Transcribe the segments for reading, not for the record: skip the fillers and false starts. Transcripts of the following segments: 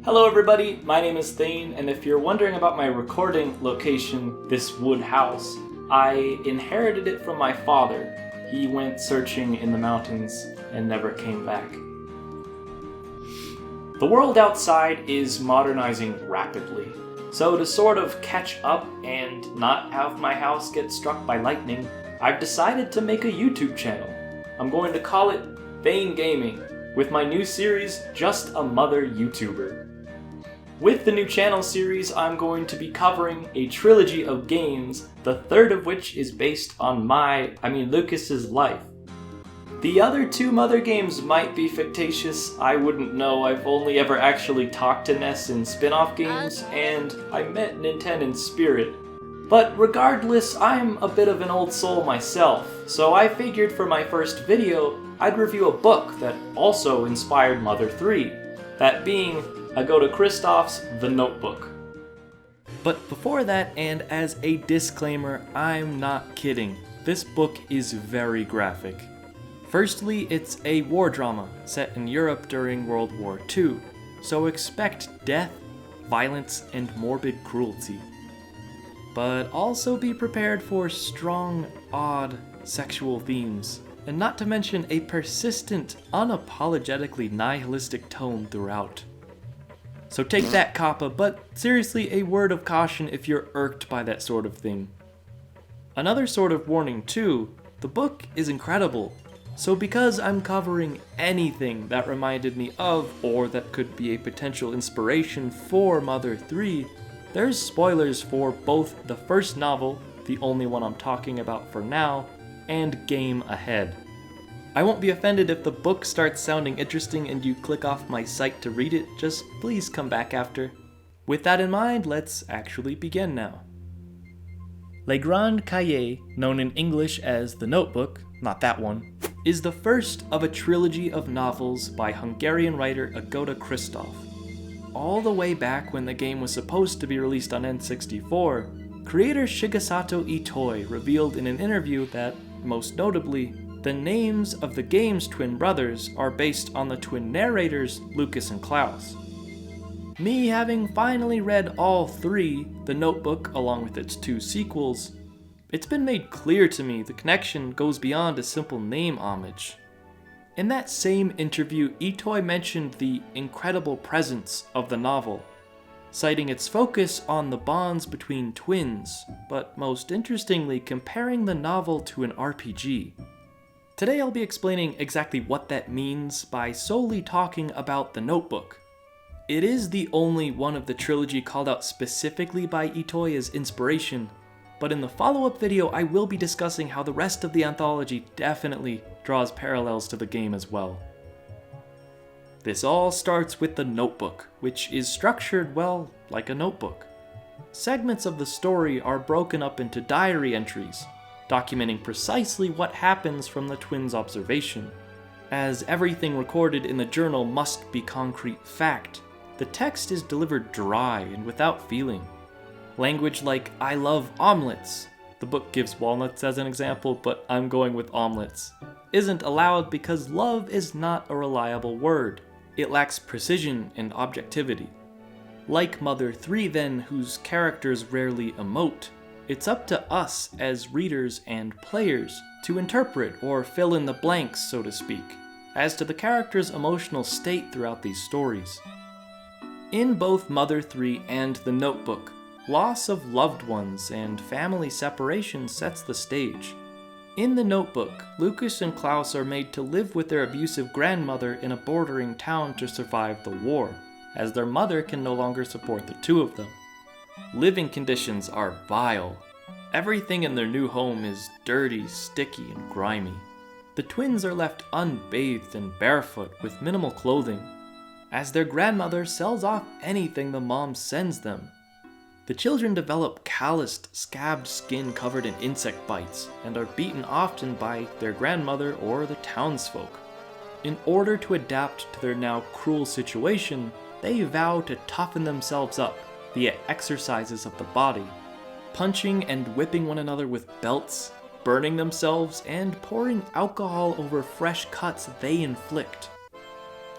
Hello everybody, my name is Thane, and if you're wondering about my recording location, this wood house, I inherited it from my father. He went searching in the mountains and never came back. The world outside is modernizing rapidly, so to sort of catch up and not have my house get struck by lightning, I've decided to make a YouTube channel. I'm going to call it Thane Gaming, with my new series, Just a Mother YouTuber. With the new channel series, I'm going to be covering a trilogy of games, the third of which is based on Lucas's life. The other two Mother games might be fictitious, I wouldn't know, I've only ever actually talked to Ness in spin-off games, and I met Nintendo in spirit. But regardless, I'm a bit of an old soul myself, so I figured for my first video, I'd review a book that also inspired Mother 3, that being Agota Kristoff's The Notebook. But before that, and as a disclaimer, I'm not kidding. This book is very graphic. Firstly, it's a war drama set in Europe during World War II, so expect death, violence, and morbid cruelty. But also be prepared for strong, odd, sexual themes, and not to mention a persistent, unapologetically nihilistic tone throughout. So take that, Kappa, but seriously, a word of caution if you're irked by that sort of thing. Another sort of warning too, the book is incredible, so because I'm covering anything that reminded me of, or that could be a potential inspiration for Mother 3, there's spoilers for both the first novel, the only one I'm talking about for now, and Game Ahead. I won't be offended if the book starts sounding interesting and you click off my site to read it, just please come back after. With that in mind, let's actually begin now. Le Grand Cahier, known in English as The Notebook, not that one, is the first of a trilogy of novels by Hungarian writer Agota Kristoff. All the way back when the game was supposed to be released on N64, creator Shigesato Itoi revealed in an interview that, most notably, the names of the game's twin brothers are based on the twin narrators Lucas and Klaus. Me having finally read all three, The Notebook along with its two sequels, it's been made clear to me the connection goes beyond a simple name homage. In that same interview, Itoi mentioned the incredible presence of the novel, citing its focus on the bonds between twins, but most interestingly comparing the novel to an RPG. Today I'll be explaining exactly what that means by solely talking about The Notebook. It is the only one of the trilogy called out specifically by Itoi as inspiration, but in the follow-up video I will be discussing how the rest of the anthology definitely draws parallels to the game as well. This all starts with The Notebook, which is structured, well, like a notebook. Segments of the story are broken up into diary entries, documenting precisely what happens from the twins' observation. As everything recorded in the journal must be concrete fact, the text is delivered dry and without feeling. Language like, "I love omelets," the book gives walnuts as an example, but I'm going with omelets, isn't allowed because love is not a reliable word. It lacks precision and objectivity. Like Mother 3 then, whose characters rarely emote, it's up to us as readers and players to interpret or fill in the blanks, so to speak, as to the character's emotional state throughout these stories. In both Mother 3 and The Notebook, loss of loved ones and family separation sets the stage. In The Notebook, Lucas and Klaus are made to live with their abusive grandmother in a bordering town to survive the war, as their mother can no longer support the two of them. Living conditions are vile. Everything in their new home is dirty, sticky, and grimy. The twins are left unbathed and barefoot with minimal clothing, as their grandmother sells off anything the mom sends them. The children develop calloused, scabbed skin covered in insect bites, and are beaten often by their grandmother or the townsfolk. In order to adapt to their now cruel situation, they vow to toughen themselves up via exercises of the body, punching and whipping one another with belts, burning themselves, and pouring alcohol over fresh cuts they inflict.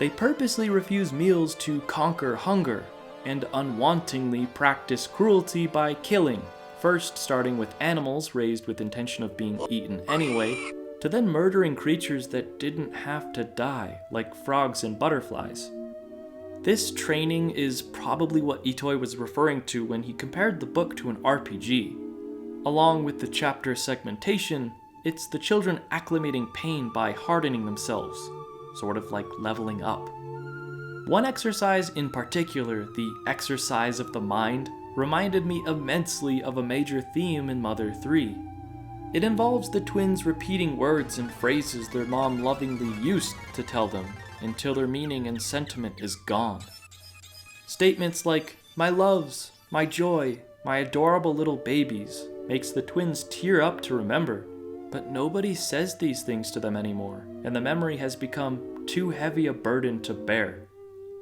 They purposely refuse meals to conquer hunger, and unwantingly practice cruelty by killing, first starting with animals raised with intention of being eaten anyway, to then murdering creatures that didn't have to die, like frogs and butterflies. This training is probably what Itoi was referring to when he compared the book to an RPG. Along with the chapter segmentation, it's the children acclimating pain by hardening themselves, sort of like leveling up. One exercise in particular, the exercise of the mind, reminded me immensely of a major theme in Mother 3. It involves the twins repeating words and phrases their mom lovingly used to tell them, until their meaning and sentiment is gone. Statements like, "my loves, my joy, my adorable little babies," makes the twins tear up to remember, but nobody says these things to them anymore, and the memory has become too heavy a burden to bear.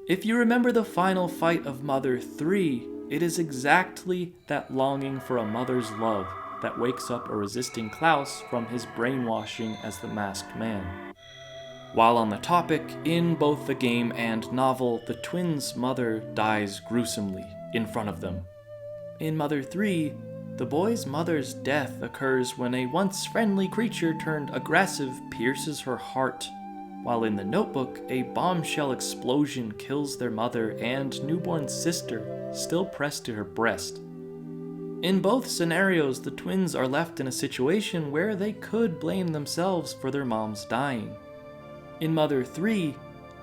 If you remember the final fight of Mother 3, it is exactly that longing for a mother's love that wakes up a resisting Klaus from his brainwashing as the masked man. While on the topic, in both the game and novel, the twins' mother dies gruesomely in front of them. In Mother 3, the boy's mother's death occurs when a once friendly creature turned aggressive pierces her heart, while in the Notebook, a bombshell explosion kills their mother and newborn sister, still pressed to her breast. In both scenarios, the twins are left in a situation where they could blame themselves for their mom's dying. In Mother 3,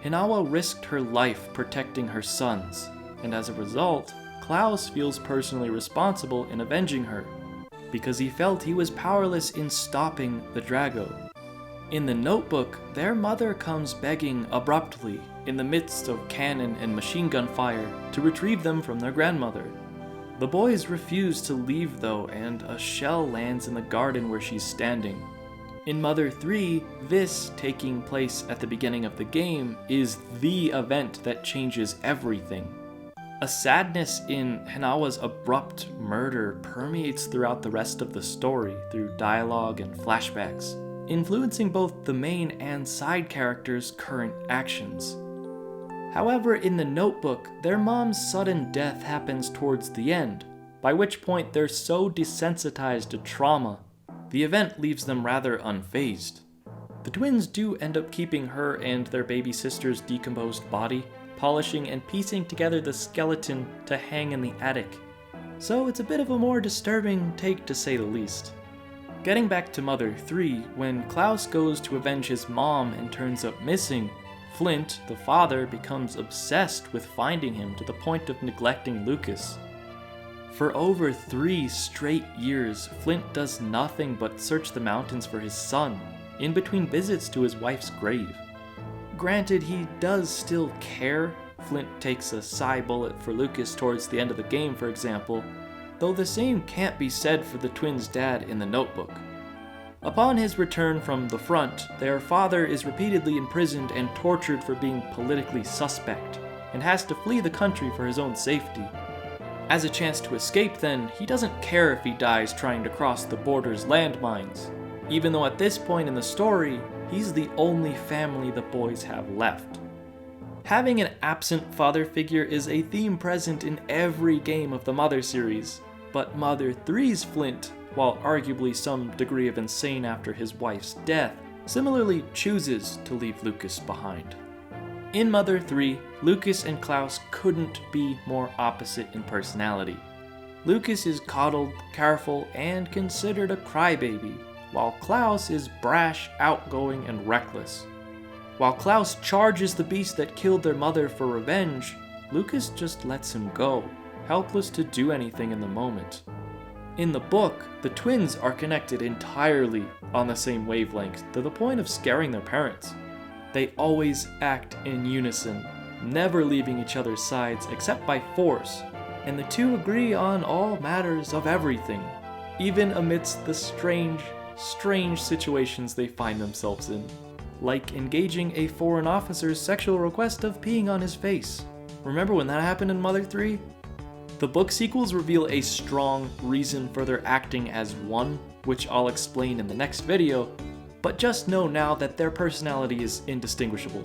Hinawa risked her life protecting her sons, and as a result, Klaus feels personally responsible in avenging her, because he felt he was powerless in stopping the Drago. In the Notebook, their mother comes begging abruptly, in the midst of cannon and machine gun fire, to retrieve them from their grandmother. The boys refuse to leave though, and a shell lands in the garden where she's standing. In Mother 3, this taking place at the beginning of the game is the event that changes everything. A sadness in Hinawa's abrupt murder permeates throughout the rest of the story through dialogue and flashbacks, influencing both the main and side characters' current actions. However, in the Notebook, their mom's sudden death happens towards the end, by which point they're so desensitized to trauma, the event leaves them rather unfazed. The twins do end up keeping her and their baby sister's decomposed body, polishing and piecing together the skeleton to hang in the attic. So it's a bit of a more disturbing take to say the least. Getting back to Mother 3, when Klaus goes to avenge his mom and turns up missing, Flint, the father, becomes obsessed with finding him to the point of neglecting Lucas. For over 3 straight years, Flint does nothing but search the mountains for his son, in between visits to his wife's grave. Granted, he does still care. Flint takes a psi bullet for Lucas towards the end of the game, for example, though the same can't be said for the twins' dad in the Notebook. Upon his return from the front, their father is repeatedly imprisoned and tortured for being politically suspect, and has to flee the country for his own safety. As a chance to escape then, he doesn't care if he dies trying to cross the border's landmines, even though at this point in the story, he's the only family the boys have left. Having an absent father figure is a theme present in every game of the Mother series, but Mother 3's Flint, while arguably some degree of insane after his wife's death, similarly chooses to leave Lucas behind. In Mother 3, Lucas and Klaus couldn't be more opposite in personality. Lucas is coddled, careful, and considered a crybaby, while Klaus is brash, outgoing, and reckless. While Klaus charges the beast that killed their mother for revenge, Lucas just lets him go, helpless to do anything in the moment. In the book, the twins are connected entirely on the same wavelength to the point of scaring their parents. They always act in unison, never leaving each other's sides except by force, and the two agree on all matters of everything, even amidst the strange situations they find themselves in, like engaging a foreign officer's sexual request of peeing on his face. Remember when that happened in Mother 3? The book sequels reveal a strong reason for their acting as one, which I'll explain in the next video, but just know now that their personality is indistinguishable.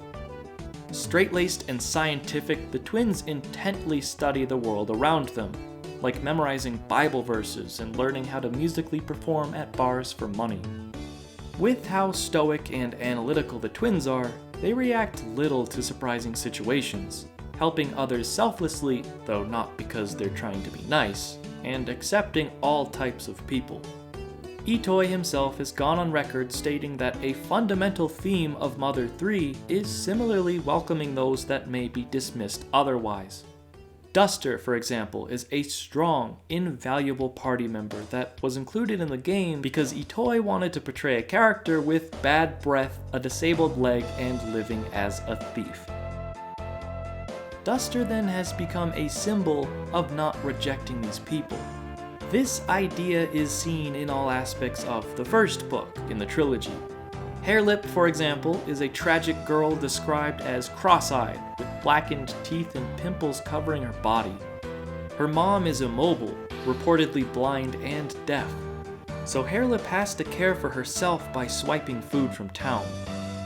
Straight-laced and scientific, the twins intently study the world around them, like memorizing Bible verses and learning how to musically perform at bars for money. With how stoic and analytical the twins are, they react little to surprising situations, helping others selflessly, though not because they're trying to be nice, and accepting all types of people. Itoi himself has gone on record stating that a fundamental theme of Mother 3 is similarly welcoming those that may be dismissed otherwise. Duster, for example, is a strong, invaluable party member that was included in the game because Itoi wanted to portray a character with bad breath, a disabled leg, and living as a thief. Duster then has become a symbol of not rejecting these people. This idea is seen in all aspects of the first book in the trilogy. Hairlip, for example, is a tragic girl described as cross-eyed, with blackened teeth and pimples covering her body. Her mom is immobile, reportedly blind and deaf, so Hairlip has to care for herself by swiping food from town.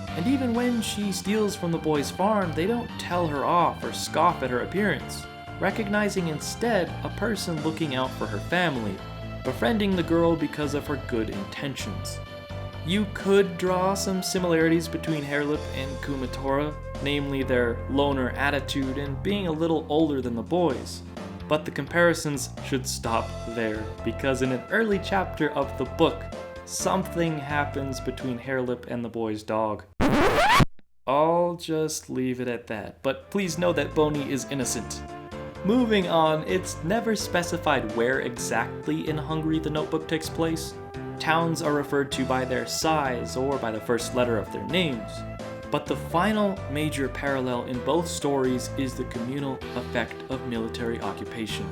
And even when she steals from the boys' farm, they don't tell her off or scoff at her appearance, recognizing instead a person looking out for her family, befriending the girl because of her good intentions. You could draw some similarities between Hairlip and Kumatora, namely their loner attitude and being a little older than the boys. But the comparisons should stop there, because in an early chapter of the book, something happens between Hairlip and the boy's dog. I'll just leave it at that, but please know that Bony is innocent. Moving on, it's never specified where exactly in Hungary the Notebook takes place. Towns are referred to by their size or by the first letter of their names. But the final major parallel in both stories is the communal effect of military occupation.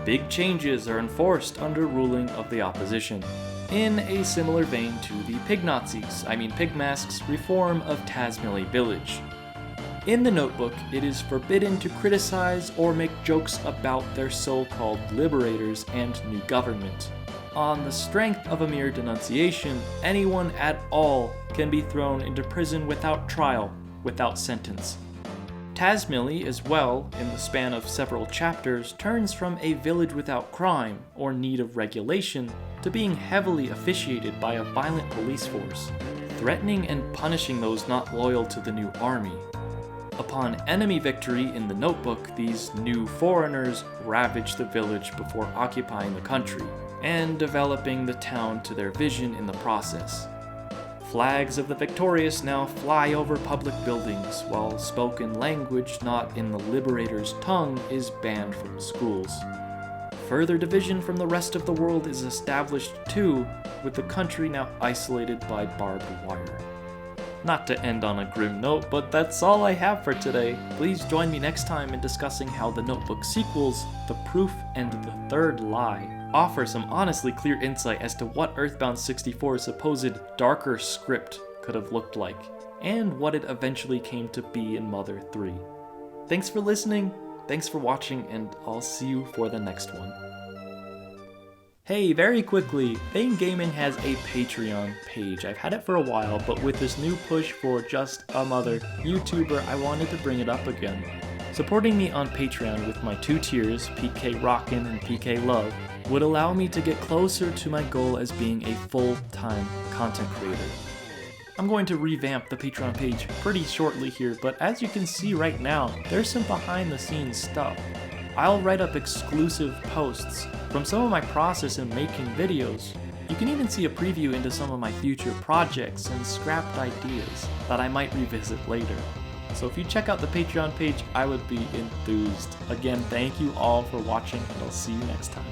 Big changes are enforced under ruling of the opposition, in a similar vein to the Pigmasks' reform of Tazmily Village. In the Notebook, it is forbidden to criticize or make jokes about their so-called liberators and new government. On the strength of a mere denunciation, anyone at all can be thrown into prison without trial, without sentence. Tazmily, as well, in the span of several chapters, turns from a village without crime or need of regulation to being heavily officiated by a violent police force, threatening and punishing those not loyal to the new army. Upon enemy victory in the Notebook, these new foreigners ravage the village before occupying the country, and developing the town to their vision in the process. Flags of the victorious now fly over public buildings, while spoken language not in the liberator's tongue is banned from schools. Further division from the rest of the world is established too, with the country now isolated by barbed wire. Not to end on a grim note, but that's all I have for today. Please join me next time in discussing how the Notebook sequels, The Proof and The Third Lie, offer some honestly clear insight as to what Earthbound 64's supposed darker script could have looked like, and what it eventually came to be in Mother 3. Thanks for listening, thanks for watching, and I'll see you for the next one. Hey, very quickly, Thane Gaming has a Patreon page. I've had it for a while, but with this new push for just a mother YouTuber, I wanted to bring it up again. Supporting me on Patreon with my 2 tiers, PK Rockin' and PK Love, would allow me to get closer to my goal as being a full-time content creator. I'm going to revamp the Patreon page pretty shortly here, but as you can see right now, there's some behind-the-scenes stuff. I'll write up exclusive posts from some of my process in making videos. You can even see a preview into some of my future projects and scrapped ideas that I might revisit later. So if you check out the Patreon page, I would be enthused. Again, thank you all for watching, and I'll see you next time.